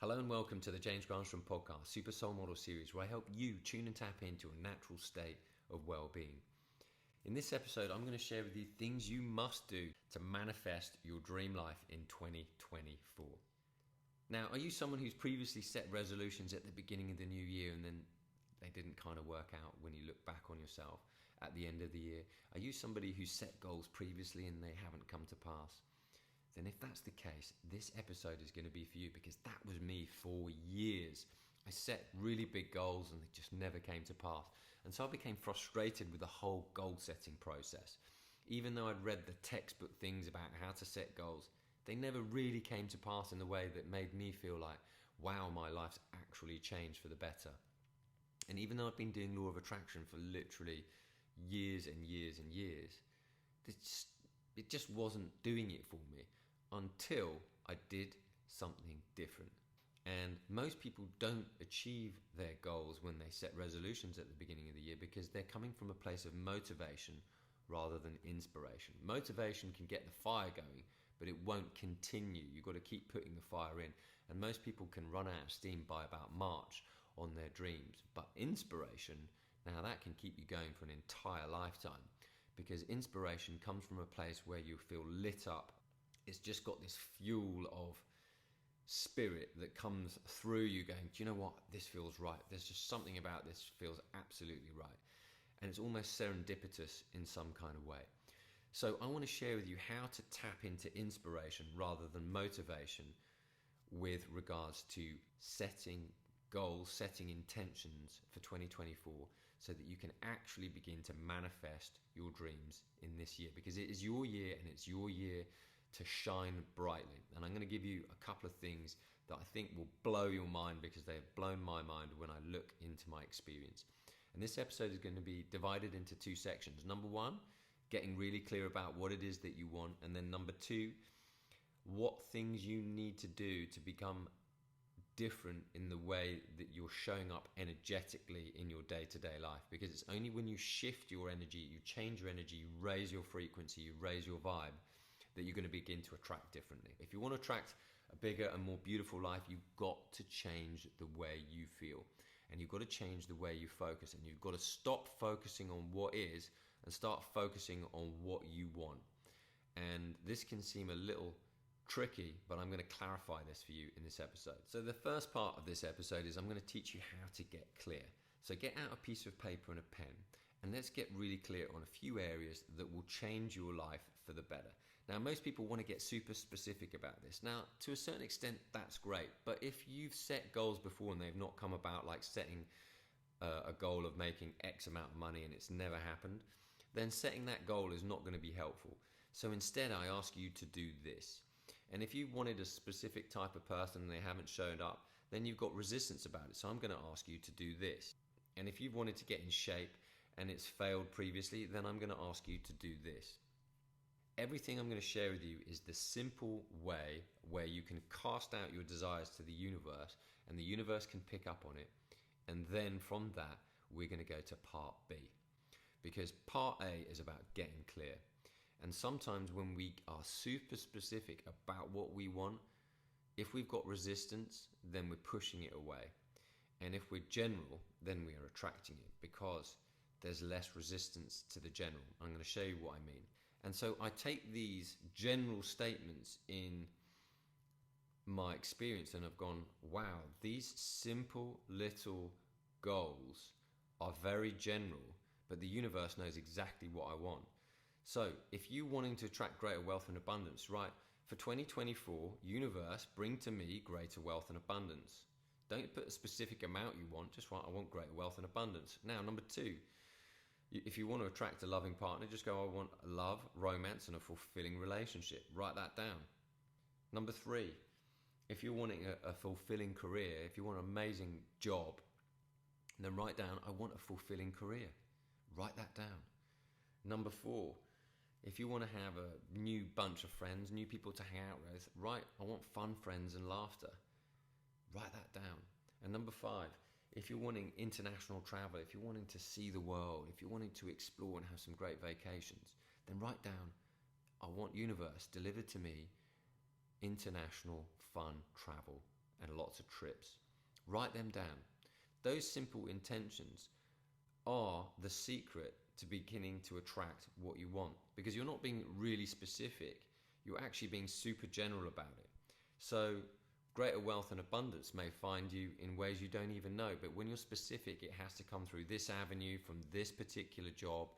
Hello and welcome to the Granstrom Podcast, Super Soul Model Series, where I help you tune and tap into a natural state of well-being. In this episode, I'm going to share with you things you must do to manifest your dream life in 2024. Now, are you someone who's previously set resolutions at the beginning of the new year and then they didn't kind of work out when you look back on yourself at the end of the year? Are you somebody who's set goals previously and they haven't come to pass? Then if that's the case, this episode is going to be for you, because that was me for years. I set really big goals and they just never came to pass. And so I became frustrated with the whole goal setting process. Even though I'd read the textbook things about how to set goals, they never really came to pass in the way that made me feel like, wow, my life's actually changed for the better. And even though I've been doing law of attraction for literally years and years and years, it just wasn't doing it for me until I did something different. And most people don't achieve their goals when they set resolutions at the beginning of the year because they're coming from a place of motivation rather than inspiration. Motivation can get the fire going, but it won't continue. You've got to keep putting the fire in. And most people can run out of steam by about March on their dreams. But inspiration, now that can keep you going for an entire lifetime, because inspiration comes from a place where you feel lit up. It's just got this fuel of spirit that comes through you going, do you know what? This feels right. There's just something about this feels absolutely right. And it's almost serendipitous in some kind of way. So I want to share with you how to tap into inspiration rather than motivation with regards to setting goals, setting intentions for 2024, so that you can actually begin to manifest your dreams in this year, because it is your year and it's your year to shine brightly. And I'm going to give you a couple of things that I think will blow your mind, because they have blown my mind when I look into my experience. And this episode is going to be divided into two sections. Number one, getting really clear about what it is that you want. And then number two, what things you need to do to become different in the way that you're showing up energetically in your day-to-day life. Because it's only when you shift your energy, you change your energy, you raise your frequency, you raise your vibe, that you're going to begin to attract differently. If you want to attract a bigger and more beautiful life, you've got to change the way you feel. And you've got to change the way you focus. And you've got to stop focusing on what is and start focusing on what you want. And this can seem a little tricky, but I'm going to clarify this for you in this episode. So the first part of this episode is I'm going to teach you how to get clear. So get out a piece of paper and a pen, and let's get really clear on a few areas that will change your life for the better. Now, most people want to get super specific about this. Now, to a certain extent, that's great. But if you've set goals before and they've not come about, like setting a goal of making X amount of money and it's never happened, then setting that goal is not going to be helpful. So instead, I ask you to do this. And if you wanted a specific type of person and they haven't showed up, then you've got resistance about it. So I'm going to ask you to do this. And if you've wanted to get in shape and it's failed previously, then I'm going to ask you to do this. Everything I'm going to share with you is the simple way where you can cast out your desires to the universe, and the universe can pick up on it. And then from that, we're going to go to part B, because part A is about getting clear. And sometimes when we are super specific about what we want, if we've got resistance, then we're pushing it away. And if we're general, then we are attracting it, because there's less resistance to the general. I'm going to show you what I mean. And so I take these general statements in my experience and I've gone, wow, these simple little goals are very general, but the universe knows exactly what I want. So if you're wanting to attract greater wealth and abundance, right, for 2024, universe, bring to me greater wealth and abundance. Don't put a specific amount you want, just write, I want greater wealth and abundance. Now, number two, if you want to attract a loving partner, just go, I want love, romance, and a fulfilling relationship. Write that down. Number three, if you're wanting a fulfilling career, if you want an amazing job, then write down, I want a fulfilling career. Write that down. Number four, if you want to have a new bunch of friends, new people to hang out with, write, I want fun friends and laughter. Write that down. And number five, if you're wanting international travel, if you're wanting to see the world, if you're wanting to explore and have some great vacations, then write down, I want universe delivered to me international fun travel and lots of trips. Write them down. Those simple intentions are the secret to beginning to attract what you want, because you're not being really specific, you're actually being super general about it. So greater wealth and abundance may find you in ways you don't even know, but when you're specific, it has to come through this avenue, from this particular job,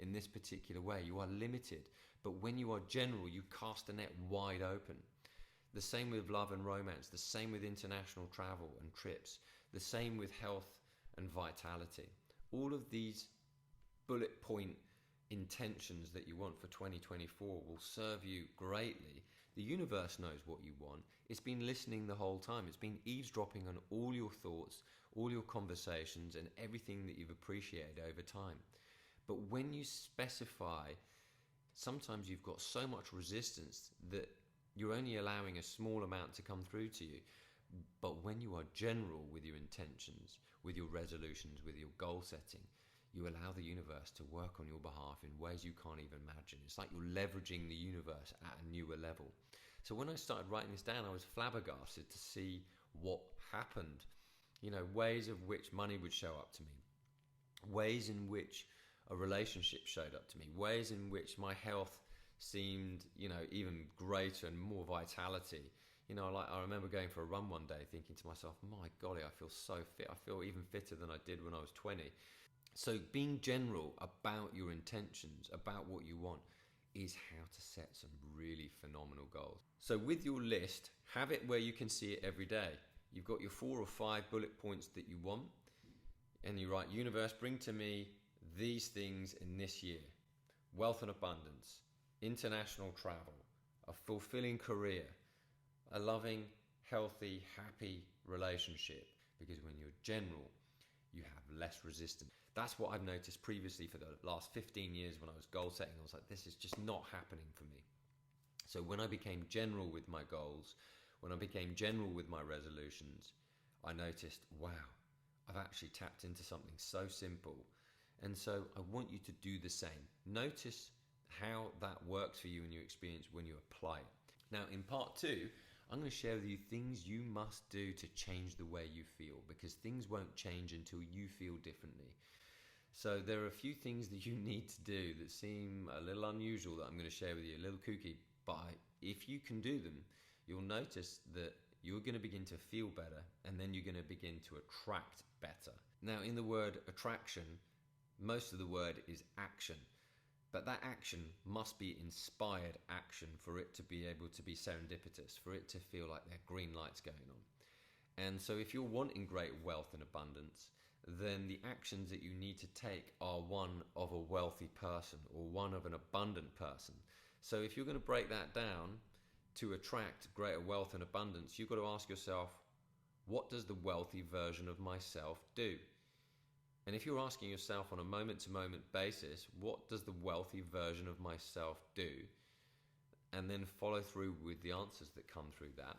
in this particular way. You are limited, but when you are general, you cast the net wide open. The same with love and romance, the same with international travel and trips, the same with health and vitality. All of these bullet point intentions that you want for 2024 will serve you greatly. The universe knows what you want. It's been listening the whole time. It's been eavesdropping on all your thoughts, all your conversations, and everything that you've appreciated over time. But when you specify, sometimes you've got so much resistance that you're only allowing a small amount to come through to you. But when you are general with your intentions, with your resolutions, with your goal setting, you allow the universe to work on your behalf in ways you can't even imagine. It's like you're leveraging the universe at a newer level. So when I started writing this down, I was flabbergasted to see what happened. Ways of which money would show up to me, ways in which a relationship showed up to me, ways in which my health seemed, even greater and more vitality. I remember going for a run one day thinking to myself, my golly, I feel so fit. I feel even fitter than I did when I was 20. So being general about your intentions, about what you want, is how to set some really phenomenal goals. So with your list, have it where you can see it every day. You've got your 4 or 5 bullet points that you want, and you write, universe, bring to me these things in this year. Wealth and abundance, international travel, a fulfilling career, a loving, healthy, happy relationship. Because when you're general, you have less resistance. That's what I've noticed previously for the last 15 years when I was goal setting. I was like, this is just not happening for me. So when I became general with my goals, when I became general with my resolutions, I noticed, wow, I've actually tapped into something so simple. And so I want you to do the same. Notice how that works for you in your experience when you apply it. Now, in part 2, I'm going to share with you things you must do to change the way you feel, because things won't change until you feel differently. So there are a few things that you need to do that seem a little unusual that I'm going to share with you, a little kooky, but if you can do them, you'll notice that you're going to begin to feel better, and then you're going to begin to attract better. Now, in the word attraction, most of the word is action, but that action must be inspired action for it to be able to be serendipitous, for it to feel like there are green lights going on. And so if you're wanting great wealth and abundance, then the actions that you need to take are one of a wealthy person or one of an abundant person. So if you're going to break that down to attract greater wealth and abundance, you've got to ask yourself, what does the wealthy version of myself do? And if you're asking yourself on a moment-to-moment basis, what does the wealthy version of myself do? And then follow through with the answers that come through that,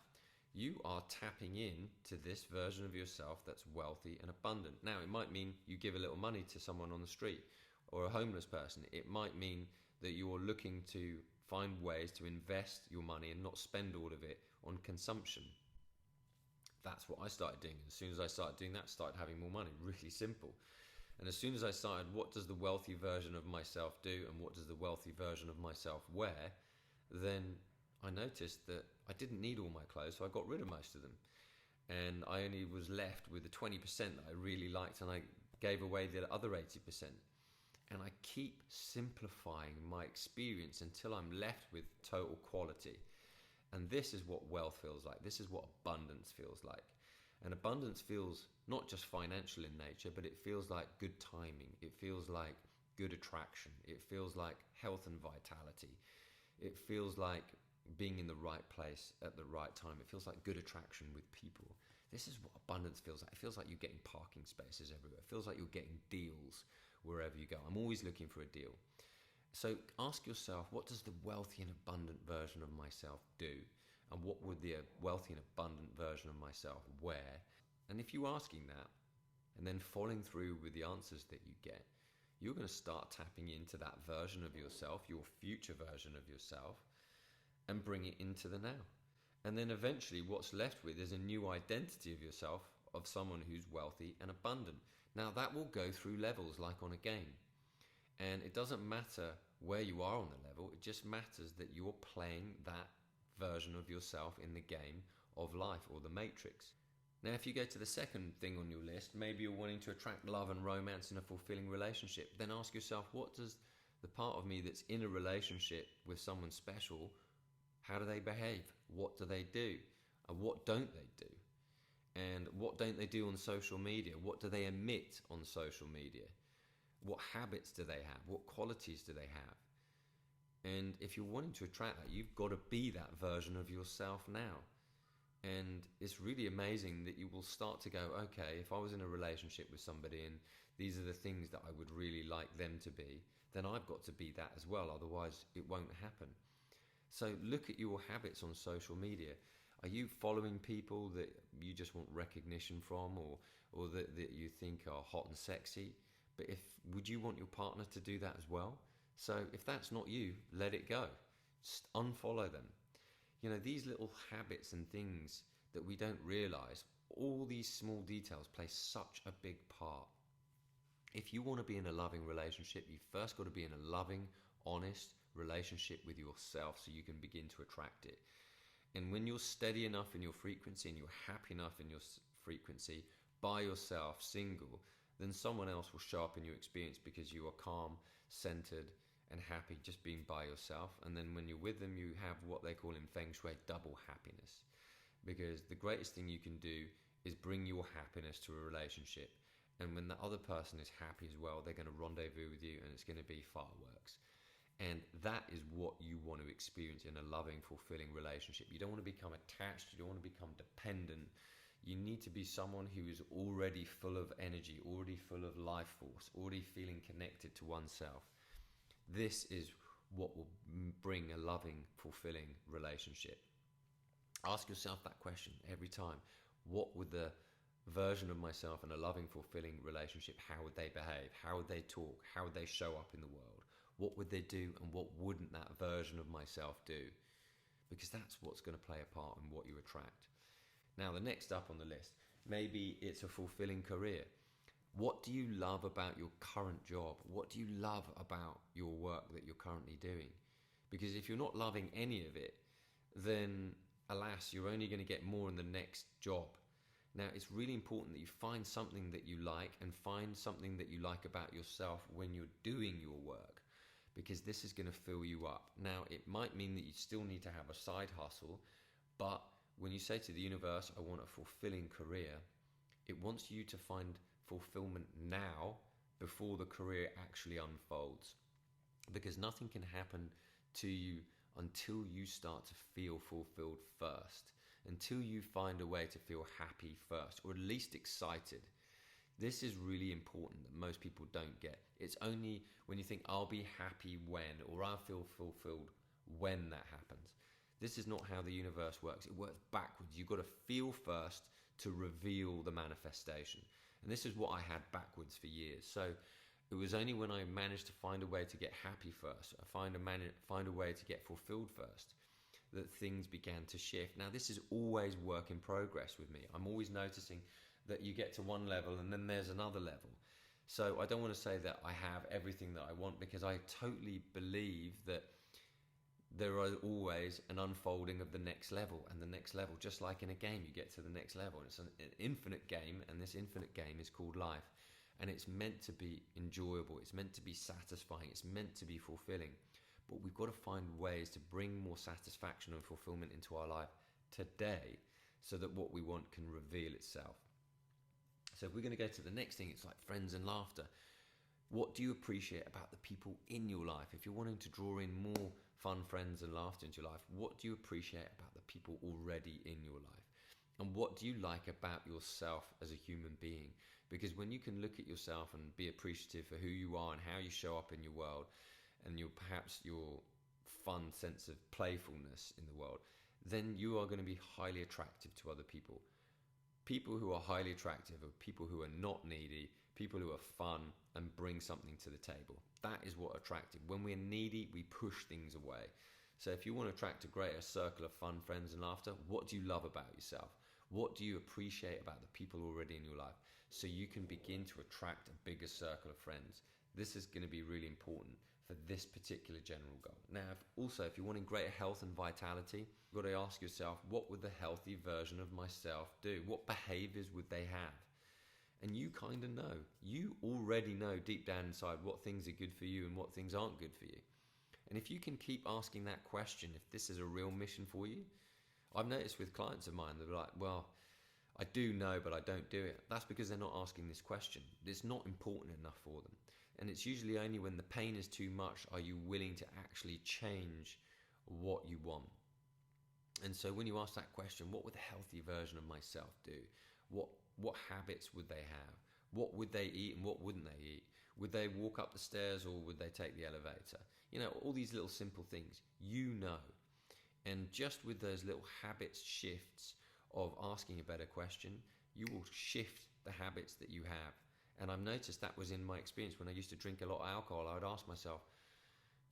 you are tapping in to this version of yourself that's wealthy and abundant. Now, it might mean you give a little money to someone on the street or a homeless person. It might mean that you're looking to find ways to invest your money and not spend all of it on consumption. That's what I started doing. As soon as I started doing that, I started having more money. Really simple. And as soon as I started, what does the wealthy version of myself do and what does the wealthy version of myself wear, then I noticed that I didn't need all my clothes, so I got rid of most of them. And I only was left with the 20% that I really liked, and I gave away the other 80%. And I keep simplifying my experience until I'm left with total quality. And this is what wealth feels like. This is what abundance feels like. And abundance feels not just financial in nature, but it feels like good timing. It feels like good attraction. It feels like health and vitality. It feels like being in the right place at the right time. It feels like good attraction with people. This is what abundance feels like. It feels like you're getting parking spaces everywhere. It feels like you're getting deals wherever you go. I'm always looking for a deal. So ask yourself, what does the wealthy and abundant version of myself do? And what would the wealthy and abundant version of myself wear? And if you're asking that, and then following through with the answers that you get, you're going to start tapping into that version of yourself, your future version of yourself, and bring it into the now. And then eventually what's left with is a new identity of yourself, of someone who's wealthy and abundant. Now that will go through levels like on a game. And it doesn't matter where you are on the level, it just matters that you're playing that version of yourself in the game of life, or the matrix. Now if you go to the second thing on your list, maybe you're wanting to attract love and romance in a fulfilling relationship, then ask yourself, what does the part of me that's in a relationship with someone special, how do they behave? What do they do? And what don't they do? And what don't they do on social media? What do they emit on social media? What habits do they have? What qualities do they have? And if you're wanting to attract that, you've got to be that version of yourself now. And it's really amazing that you will start to go, okay, if I was in a relationship with somebody and these are the things that I would really like them to be, then I've got to be that as well. Otherwise, it won't happen. So look at your habits on social media. Are you following people that you just want recognition from, or that you think are hot and sexy? But would you want your partner to do that as well? So if that's not you, let it go. Just unfollow them. You know, these little habits and things that we don't realize, all these small details play such a big part. If you want to be in a loving relationship, you've first got to be in a loving, honest relationship with yourself so you can begin to attract it. And when you're steady enough in your frequency and you're happy enough in your frequency by yourself, single, then someone else will show up in your experience because you are calm, centered, and happy just being by yourself. And then when you're with them, you have what they call in Feng Shui double happiness. Because the greatest thing you can do is bring your happiness to a relationship. And when the other person is happy as well, they're going to rendezvous with you and it's going to be fireworks. And that is what you want to experience in a loving, fulfilling relationship. You don't want to become attached. You don't want to become dependent. You need to be someone who is already full of energy, already full of life force, already feeling connected to oneself. This is what will bring a loving, fulfilling relationship. Ask yourself that question every time. What would the version of myself in a loving, fulfilling relationship, how would they behave? How would they talk? How would they show up in the world? What would they do and what wouldn't that version of myself do? Because that's what's going to play a part in what you attract. Now, the next up on the list, maybe it's a fulfilling career. What do you love about your current job? What do you love about your work that you're currently doing? Because if you're not loving any of it, then alas, you're only going to get more in the next job. Now, it's really important that you find something that you like and find something that you like about yourself when you're doing your work, because this is going to fill you up. Now, it might mean that you still need to have a side hustle, but when you say to the universe, I want a fulfilling career, it wants you to find fulfillment now before the career actually unfolds, because nothing can happen to you until you start to feel fulfilled first, until you find a way to feel happy first, or at least excited. This is really important that most people don't get. It's only when you think, I'll be happy when, or I'll feel fulfilled when that happens. This is not how the universe works. It works backwards. You've got to feel first to reveal the manifestation. And this is what I had backwards for years. So it was only when I managed to find a way to get happy first, find a way to get fulfilled first, that things began to shift. Now, this is always work in progress with me. I'm always noticing that you get to one level and then there's another level. So I don't want to say that I have everything that I want, because I totally believe that there are always an unfolding of the next level and the next level. Just like in a game, you get to the next level. It's an infinite game, and this infinite game is called life. And it's meant to be enjoyable. It's meant to be satisfying. It's meant to be fulfilling. But we've got to find ways to bring more satisfaction and fulfillment into our life today, so that what we want can reveal itself. So if we're going to go to the next thing, it's like friends and laughter. What do you appreciate about the people in your life? If you're wanting to draw in more fun friends and laughter into your life, what do you appreciate about the people already in your life? And what do you like about yourself as a human being? Because when you can look at yourself and be appreciative for who you are and how you show up in your world, and perhaps your fun sense of playfulness in the world, then you are going to be highly attractive to other people. People who are highly attractive are people who are not needy, people who are fun and bring something to the table. That is what attractive. When we're needy, we push things away. So if you want to attract a greater circle of fun, friends, and laughter, what do you love about yourself? What do you appreciate about the people already in your life? So you can begin to attract a bigger circle of friends. This is going to be really important for this particular general goal. Now, if you're wanting greater health and vitality, you've got to ask yourself, what would the healthy version of myself do? What behaviors would they have? And you kind of know. You already know deep down inside what things are good for you and what things aren't good for you. And if you can keep asking that question, if this is a real mission for you, I've noticed with clients of mine, they're like, well, I do know, but I don't do it. That's because they're not asking this question. It's not important enough for them. And it's usually only when the pain is too much are you willing to actually change what you want. And so when you ask that question, what would the healthy version of myself do? What habits would they have? What would they eat and what wouldn't they eat? Would they walk up the stairs or would they take the elevator? You know, all these little simple things, you know. And just with those little habits shifts of asking a better question, you will shift the habits that you have. And I've noticed that was in my experience when I used to drink a lot of alcohol. I would ask myself,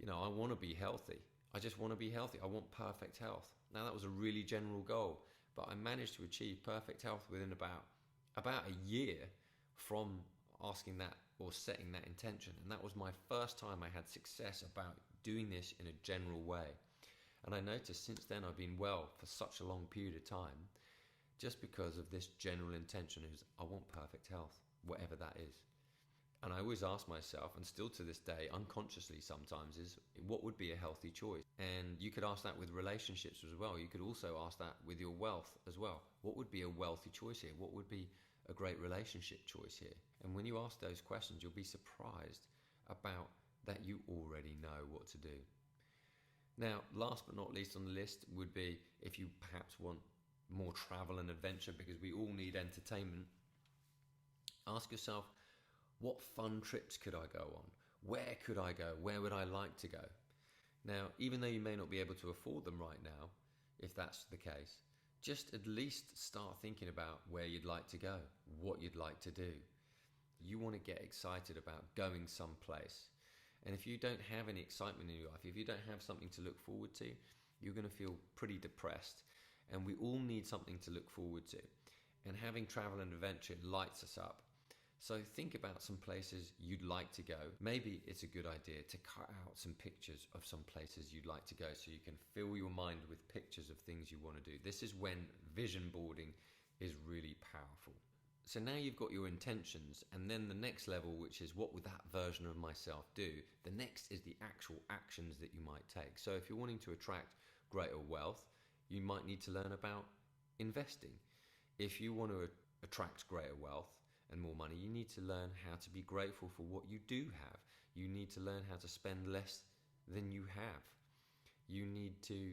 I want to be healthy. I just want to be healthy. I want perfect health. Now that was a really general goal, but I managed to achieve perfect health within about a year from asking that or setting that intention. And that was my first time I had success about doing this in a general way. And I noticed since then I've been well for such a long period of time just because of this general intention is I want perfect health, whatever that is. And I always ask myself, and still to this day, unconsciously sometimes, is what would be a healthy choice? And you could ask that with relationships as well. You could also ask that with your wealth as well. What would be a wealthy choice here? What would be a great relationship choice here? And when you ask those questions, you'll be surprised about that you already know what to do. Now, last but not least on the list would be if you perhaps want more travel and adventure, because we all need entertainment, ask yourself, what fun trips could I go on? Where could I go? Where would I like to go? Now, even though you may not be able to afford them right now, if that's the case, just at least start thinking about where you'd like to go, what you'd like to do. You want to get excited about going someplace. And if you don't have any excitement in your life, if you don't have something to look forward to, you're going to feel pretty depressed. And we all need something to look forward to. And having travel and adventure lights us up. So think about some places you'd like to go. Maybe it's a good idea to cut out some pictures of some places you'd like to go so you can fill your mind with pictures of things you want to do. This is when vision boarding is really powerful. So now you've got your intentions, and then the next level, which is what would that version of myself do? The next is the actual actions that you might take. So if you're wanting to attract greater wealth, you might need to learn about investing. If you want to attract greater wealth and more money, you need to learn how to be grateful for what you do have. You need to learn how to spend less than you have. You need to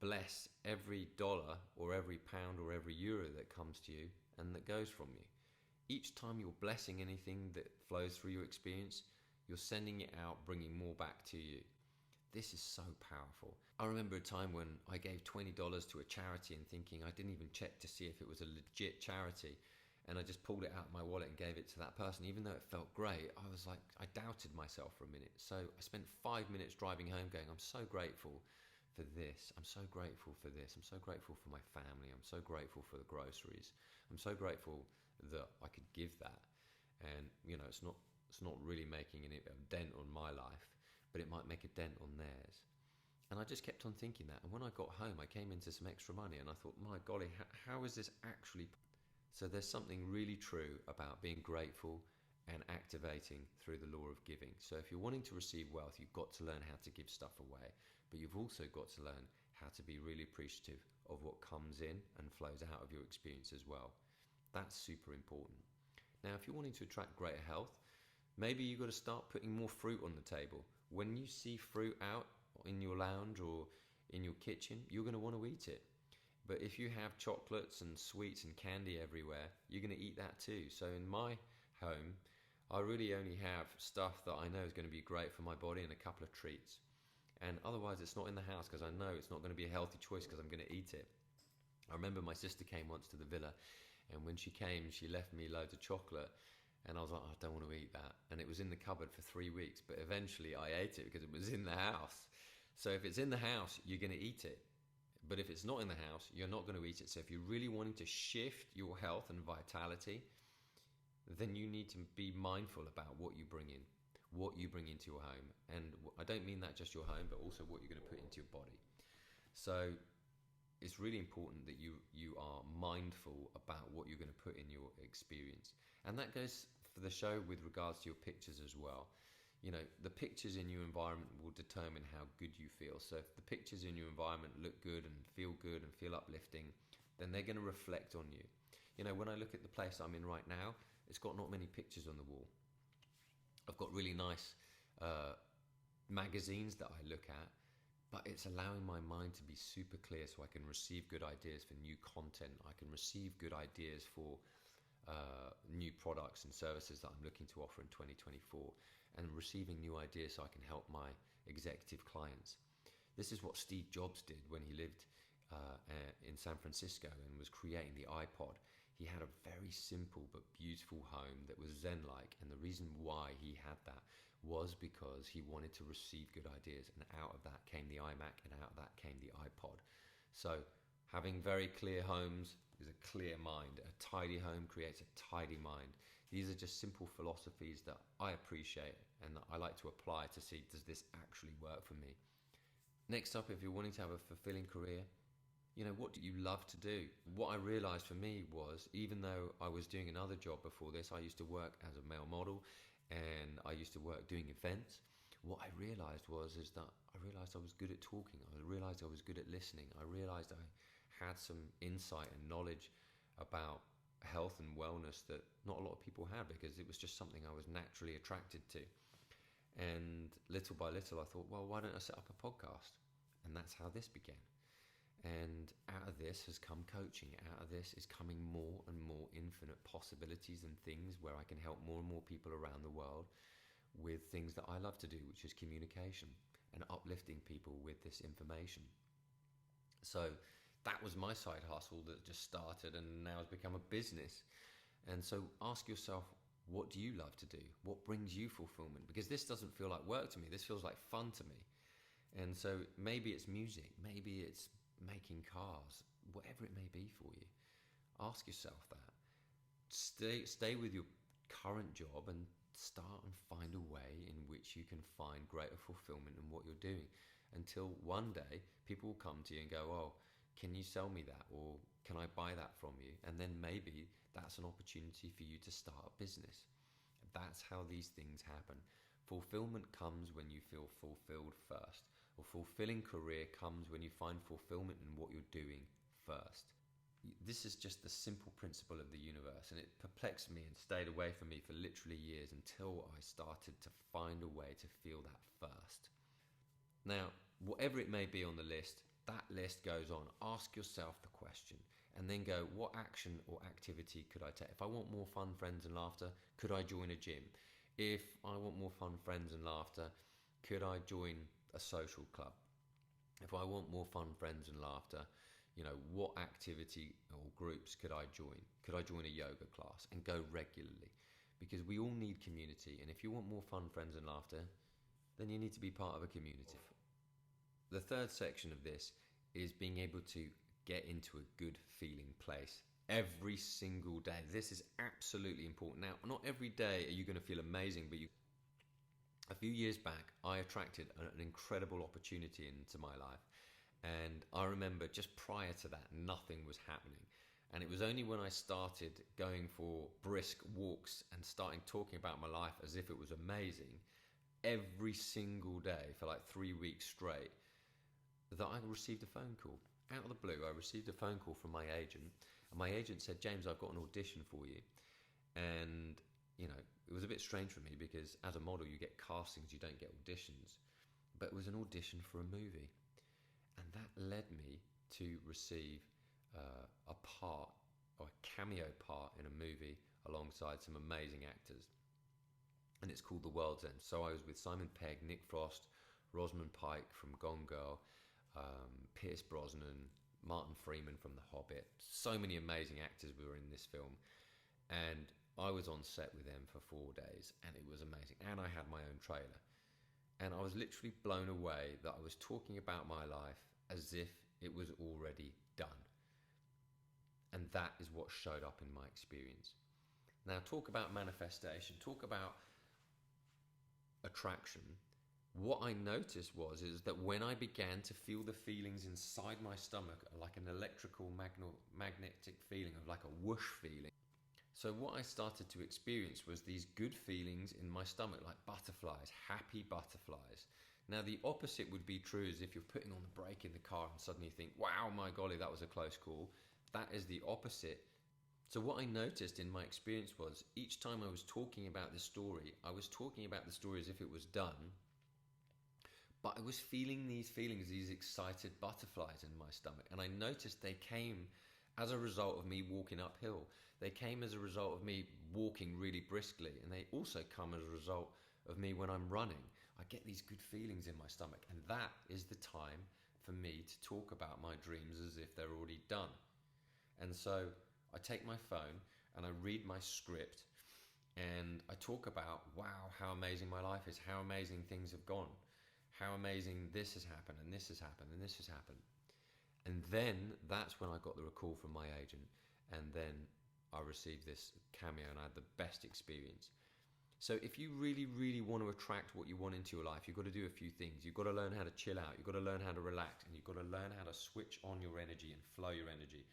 bless every dollar or every pound or every euro that comes to you and that goes from you. Each time you're blessing anything that flows through your experience, you're sending it out, bringing more back to you. This is so powerful. I remember a time when I gave $20 to a charity and thinking I didn't even check to see if it was a legit charity. And I just pulled it out of my wallet and gave it to that person. Even though it felt great, I was like, I doubted myself for a minute. So I spent 5 minutes driving home going, I'm so grateful for this. I'm so grateful for this. I'm so grateful for my family. I'm so grateful for the groceries. I'm so grateful that I could give that. And, it's not really making a dent on my life, but it might make a dent on theirs. And I just kept on thinking that. And when I got home, I came into some extra money and I thought, my golly, how is this actually? So there's something really true about being grateful and activating through the law of giving. So if you're wanting to receive wealth, you've got to learn how to give stuff away, but you've also got to learn how to be really appreciative of what comes in and flows out of your experience as well. That's super important. Now, if you're wanting to attract greater health, maybe you've got to start putting more fruit on the table. When you see fruit out in your lounge or in your kitchen, you're going to want to eat it. But if you have chocolates and sweets and candy everywhere, you're going to eat that too. So in my home, I really only have stuff that I know is going to be great for my body and a couple of treats. And otherwise it's not in the house because I know it's not going to be a healthy choice because I'm going to eat it. I remember my sister came once to the villa, and when she came, she left me loads of chocolate. And I was like, I don't want to eat that. And it was in the cupboard for 3 weeks, but eventually I ate it because it was in the house. So if it's in the house, you're going to eat it. But if it's not in the house, you're not going to eat it. So if you're really wanting to shift your health and vitality, then you need to be mindful about what you bring in, what you bring into your home. And I don't mean that just your home, but also what you're going to put into your body. So it's really important that you are mindful about what you're going to put in your experience. And that goes for the show with regards to your pictures as well. You know, the pictures in your environment will determine how good you feel. So if the pictures in your environment look good and feel uplifting, then they're going to reflect on you. You know, when I look at the place I'm in right now, it's got not many pictures on the wall. I've got really nice magazines that I look at, but it's allowing my mind to be super clear so I can receive good ideas for new content. I can receive good ideas for new products and services that I'm looking to offer in 2024, and receiving new ideas so I can help my executive clients. This is what Steve Jobs did when he lived in San Francisco and was creating the iPod. He had a very simple but beautiful home that was Zen-like, and the reason why he had that was because he wanted to receive good ideas, and out of that came the iMac, and out of that came the iPod. So having very clear homes is a clear mind. A tidy home creates a tidy mind. These are just simple philosophies that I appreciate and that I like to apply to see, does this actually work for me? Next up, if you're wanting to have a fulfilling career, you know, what do you love to do? What I realized for me was, even though I was doing another job before this, I used to work as a male model and I used to work doing events. What I realized was I realized I was good at talking. I realized I was good at listening. I realized I had some insight and knowledge about health and wellness that not a lot of people had, because it was just something I was naturally attracted to. And little by little I thought, well, why don't I set up a podcast? And that's how this began. And out of this has come coaching. Out of this is coming more and more infinite possibilities and things where I can help more and more people around the world with things that I love to do, which is communication and uplifting people with this information. So that was my side hustle that just started and now has become a business. And so ask yourself, what do you love to do? What brings you fulfillment? Because this doesn't feel like work to me. This feels like fun to me. And so maybe it's music, maybe it's making cars, whatever it may be for you. Ask yourself that. Stay with your current job and start and find a way in which you can find greater fulfillment in what you're doing, until one day people will come to you and go, oh, can you sell me that? Or can I buy that from you? And then maybe that's an opportunity for you to start a business. That's how these things happen. Fulfillment comes when you feel fulfilled first. Or fulfilling career comes when you find fulfillment in what you're doing first. This is just the simple principle of the universe, and it perplexed me and stayed away from me for literally years until I started to find a way to feel that first. Now, whatever it may be on the list, that list goes on. Ask yourself the question and then go, what action or activity could I take? If I want more fun, friends and laughter, could I join a gym? If I want more fun, friends and laughter, could I join a social club? If I want more fun, friends and laughter, you know, what activity or groups could I join? Could I join a yoga class and go regularly? Because we all need community, and if you want more fun, friends and laughter, then you need to be part of a community. The third section of this is being able to get into a good feeling place every single day. This is absolutely important. Now, not every day are you going to feel amazing, but a few years back, I attracted an incredible opportunity into my life. And I remember just prior to that, nothing was happening. And it was only when I started going for brisk walks and starting talking about my life as if it was amazing every single day for like 3 weeks straight, that I received a phone call. Out of the blue, I received a phone call from my agent, and my agent said, James, I've got an audition for you. And, you know, it was a bit strange for me because as a model, you get castings, you don't get auditions. But it was an audition for a movie. And that led me to receive a part, or a cameo part in a movie alongside some amazing actors. And it's called The World's End. So I was with Simon Pegg, Nick Frost, Rosamund Pike from Gone Girl, Pierce Brosnan, Martin Freeman from The Hobbit. So many amazing actors were in this film. And I was on set with them for 4 days, and it was amazing. And I had my own trailer. And I was literally blown away that I was talking about my life as if it was already done. And that is what showed up in my experience. Now, talk about manifestation, talk about attraction. What I noticed is that when I began to feel the feelings inside my stomach, like an electrical magnetic feeling, of like a whoosh feeling. So what I started to experience was these good feelings in my stomach, like butterflies, happy butterflies. Now, the opposite would be true, as if you're putting on the brake in the car and suddenly you think, wow, my golly, that was a close call. That is the opposite. So what I noticed in my experience was each time I was talking about this story, I was talking about the story as if it was done, but I was feeling these feelings, these excited butterflies in my stomach. And I noticed they came as a result of me walking uphill. They came as a result of me walking really briskly. And they also come as a result of me when I'm running. I get these good feelings in my stomach. And that is the time for me to talk about my dreams as if they're already done. And so I take my phone and I read my script and I talk about, wow, how amazing my life is, how amazing things have gone, how amazing this has happened and this has happened and this has happened. And then that's when I got the call from my agent, and then I received this cameo and I had the best experience. So if you really, really want to attract what you want into your life, you've got to do a few things. You've got to learn how to chill out. You've got to learn how to relax, and you've got to learn how to switch on your energy and flow your energy.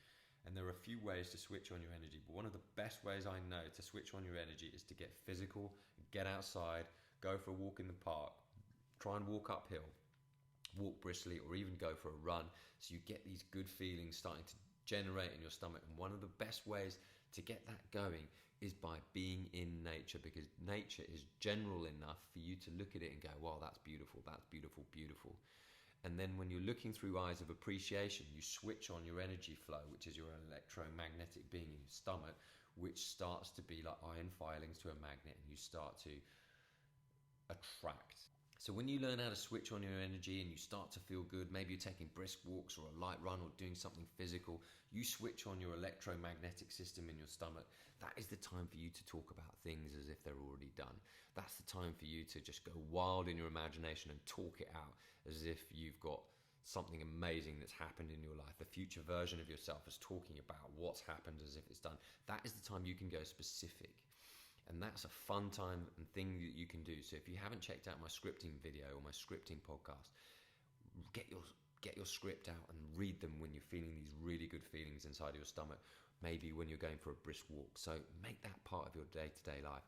And there are a few ways to switch on your energy, but one of the best ways I know to switch on your energy is to get physical, get outside, go for a walk in the park, try and walk uphill, walk briskly, or even go for a run, so you get these good feelings starting to generate in your stomach. And one of the best ways to get that going is by being in nature, because nature is general enough for you to look at it and go, wow, that's beautiful, beautiful. And then when you're looking through eyes of appreciation, you switch on your energy flow, which is your electromagnetic being in your stomach, which starts to be like iron filings to a magnet, and you start to attract. So when you learn how to switch on your energy and you start to feel good, maybe you're taking brisk walks or a light run or doing something physical, you switch on your electromagnetic system in your stomach. That is the time for you to talk about things as if they're already done. That's the time for you to just go wild in your imagination and talk it out as if you've got something amazing that's happened in your life. The future version of yourself is talking about what's happened as if it's done. That is the time you can go specific. And that's a fun time and thing that you can do. So if you haven't checked out my scripting video or my scripting podcast, get your script out and read them when you're feeling these really good feelings inside of your stomach, maybe when you're going for a brisk walk. So make that part of your day-to-day life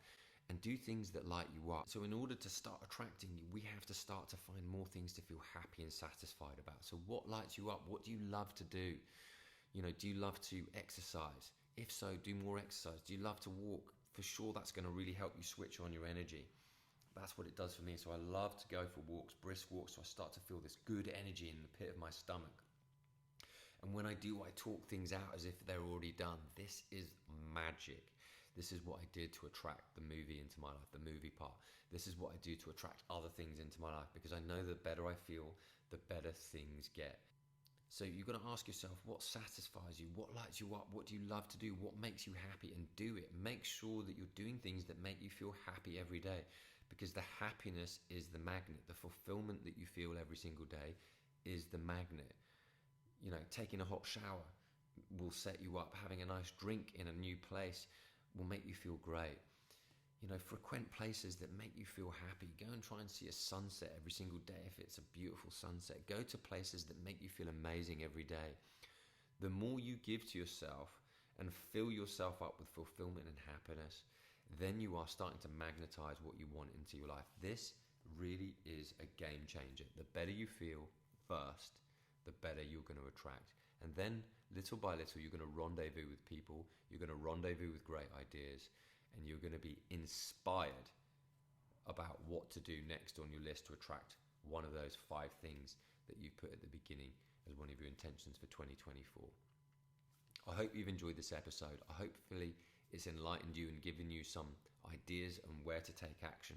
and do things that light you up. So in order to start attracting, we have to start to find more things to feel happy and satisfied about. So what lights you up? What do you love to do? Do you love to exercise? If so, do more exercise. Do you love to walk? For sure, that's going to really help you switch on your energy. That's what it does for me. So I love to go for walks, brisk walks, so I start to feel this good energy in the pit of my stomach. And when I do, I talk things out as if they're already done. This is magic. This is what I did to attract the movie into my life, the movie part. This is what I do to attract other things into my life, because I know the better I feel, the better things get. So you've got to ask yourself, what satisfies you? What lights you up? What do you love to do? What makes you happy? And do it. Make sure that you're doing things that make you feel happy every day, because the happiness is the magnet. The fulfillment that you feel every single day is the magnet. Taking a hot shower will set you up. Having a nice drink in a new place will make you feel great. Frequent places that make you feel happy. Go and try and see a sunset every single day if it's a beautiful sunset. Go to places that make you feel amazing every day. The more you give to yourself and fill yourself up with fulfillment and happiness, then you are starting to magnetize what you want into your life. This really is a game changer. The better you feel first, the better you're going to attract. And then little by little, you're going to rendezvous with people. You're going to rendezvous with great ideas. And you're going to be inspired about what to do next on your list to attract one of those 5 things that you put at the beginning as one of your intentions for 2024. I hope you've enjoyed this episode. Hopefully it's enlightened you and given you some ideas on where to take action.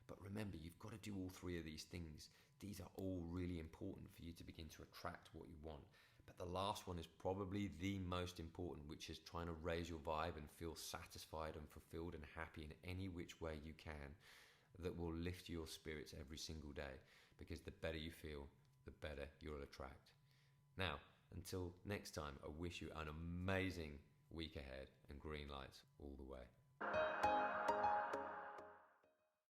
But remember, you've got to do all 3 of these things. These are all really important for you to begin to attract what you want. But the last one is probably the most important, which is trying to raise your vibe and feel satisfied and fulfilled and happy in any which way you can. that will lift your spirits every single day, because the better you feel, the better you'll attract. Now, until next time, I wish you an amazing week ahead and green lights all the way.